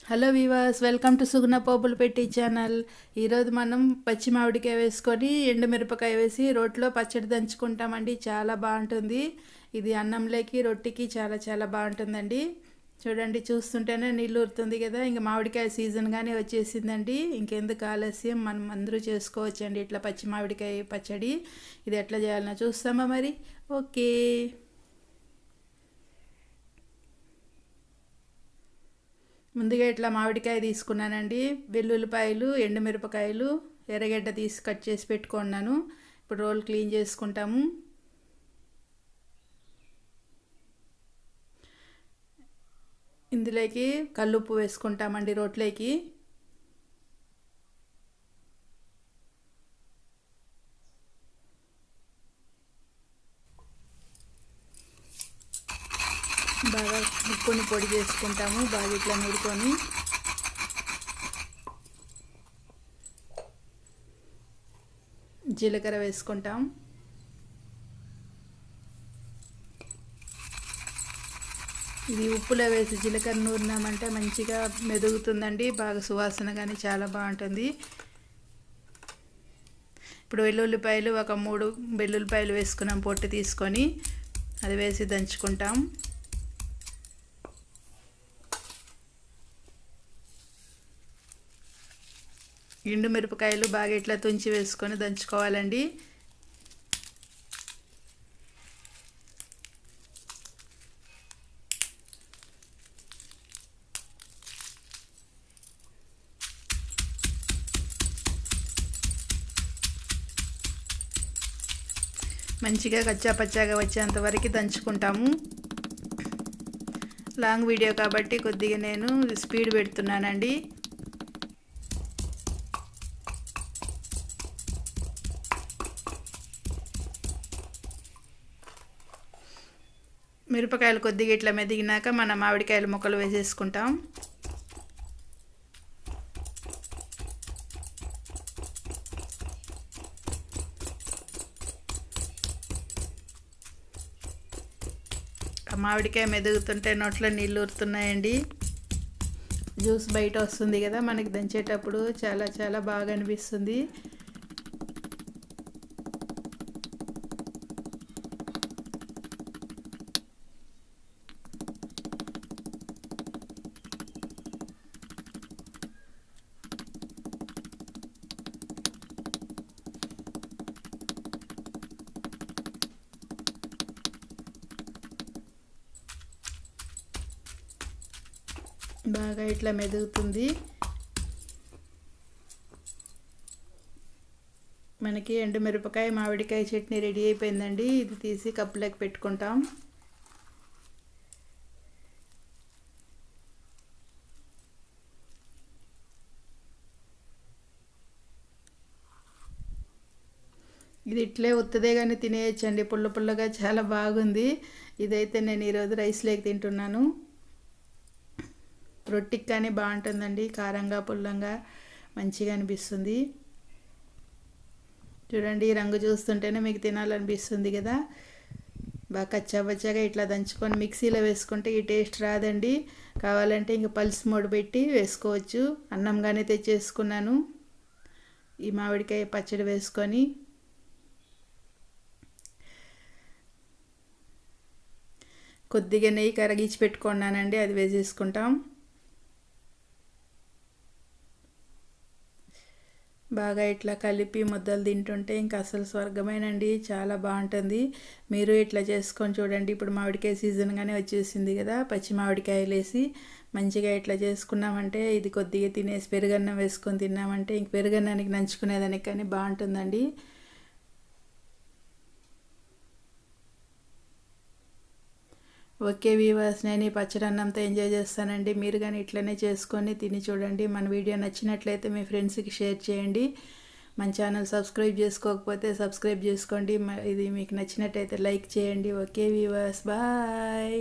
Hello weavers, welcome to సుగుణ పోపులు పెట్టి channel. ఈరోజు మనం పచ్చి మామిడికాయ వేసుకొని ఎండుమిరపకాయ వేసి రోట్లో పచ్చడి దంచుకుంటామండి. చాలా బాగుంటుంది. ఇది అన్నంలోకి రొట్టికి చాలా చాలా బాగుంటుందండి. చూడండి, చూస్తుంటేనే నీళ్ళు ఊరుతుంది కదా. ఇంకా మామిడికాయ సీజన్ కానీ వచ్చేసిందండి. ఇంకెందుకు ఆలస్యం, మనం అందరూ చేసుకోవచ్చండి ఇట్లా పచ్చి మామిడికాయ పచ్చడి. ఇది ఎట్లా చేయాలన్నా చూస్తామా మరి? ఓకే. ముందుగా ఇట్లా మామిడికాయ తీసుకున్నానండి. వెల్లుల్లిపాయలు, ఎండుమిరపకాయలు, ఎర్రగడ్డ తీసి కట్ చేసి పెట్టుకున్నాను. ఇప్పుడు రోల్ క్లీన్ చేసుకుంటాము. ఇందులోకి కల్లుప్పు వేసుకుంటామండి రోట్లోకి. బాగా ఉప్పుని పొడి చేసుకుంటాము. బాగా ఇట్లా నూరుకొని జీలకర్ర వేసుకుంటాం. ఇది ఉప్పులో వేసి జీలకర్ర నూరినామంటే మంచిగా మెదుగుతుందండి. బాగా సువాసన కానీ చాలా బాగుంటుంది. ఇప్పుడు వెల్లుల్లిపాయలు ఒక 3 వెల్లుల్లిపాయలు వేసుకున్నాం. పొట్టు తీసుకొని అది వేసి దంచుకుంటాం. ఎండు మిరపకాయలు బాగా ఇట్లా తుంచి వేసుకొని దంచుకోవాలండి. మంచిగా కచ్చా పచ్చాగా వచ్చేంత వరకు దంచుకుంటాము. లాంగ్ వీడియో కాబట్టి కొద్దిగా నేను స్పీడ్ పెడుతున్నానండి. మిరపకాయలు కొద్దిగా ఇట్లా మెదిగినాక మన మామిడికాయల ముక్కలు వేసేసుకుంటాం. మామిడికాయ మెదుగుతుంటే నోట్లో నీళ్ళు ఊరుతున్నాయండి. జ్యూస్ బయట వస్తుంది కదా, మనకి దంచేటప్పుడు చాలా చాలా బాగా అనిపిస్తుంది. బాగా ఇట్లా మెదుగుతుంది. మనకి ఎండుమిరపకాయ మామిడికాయ చట్నీ రెడీ అయిపోయిందండి. ఇది తీసి కప్పులోకి పెట్టుకుంటాం. ఇది ఇట్లే ఉత్తదే కానీ తినేయచ్చండి. పుల్ల పుల్లగా చాలా బాగుంది. ఇదైతే నేను ఈరోజు రైస్లోకి తింటున్నాను. రొట్టికి కానీ బాగుంటుందండి. కారంగా పుల్లంగా మంచిగా అనిపిస్తుంది. చూడండి, రంగు చూస్తుంటేనే మీకు తినాలనిపిస్తుంది కదా. బాగా కచ్చాబచ్చాగా ఇట్లా దంచుకొని మిక్సీలో వేసుకుంటే ఈ టేస్ట్ రాదండి. కావాలంటే ఇంక పల్స్ మోడ్ పెట్టి వేసుకోవచ్చు. అన్నం కానీ తెచ్చేసుకున్నాను. ఈ మామిడికాయ పచ్చడి వేసుకొని కొద్దిగా నెయ్యి కరిగించి పెట్టుకున్నానండి, అది వేసేసుకుంటాం. బాగా ఇట్లా కలిపి ముద్దలు తింటుంటే ఇంకా అసలు స్వర్గమేనండి. చాలా బాగుంటుంది. మీరు ఇట్లా చేసుకొని చూడండి. ఇప్పుడు మామిడికాయ సీజన్గానే వచ్చేసింది కదా. పచ్చి మామిడికాయలు వేసి మంచిగా ఇట్లా చేసుకున్నామంటే ఇది కొద్దిగా తినేసి పెరుగన్నం వేసుకొని తిన్నామంటే ఇంక పెరుగన్నానికి నంచుకునేదానికి కానీ బాగుంటుందండి. ఓకే వీవర్స్, నేను ఈ పచ్చడి అన్నంతో ఎంజాయ్ చేస్తానండి. మీరు కానీ ఇట్లనే చేసుకొని తిని చూడండి. మన వీడియో నచ్చినట్లయితే మీ ఫ్రెండ్స్కి షేర్ చేయండి. మన ఛానల్ సబ్స్క్రైబ్ చేసుకోకపోతే సబ్స్క్రైబ్ చేసుకోండి. ఇది మీకు నచ్చినట్టయితే లైక్ చేయండి. Okay viewers, bye.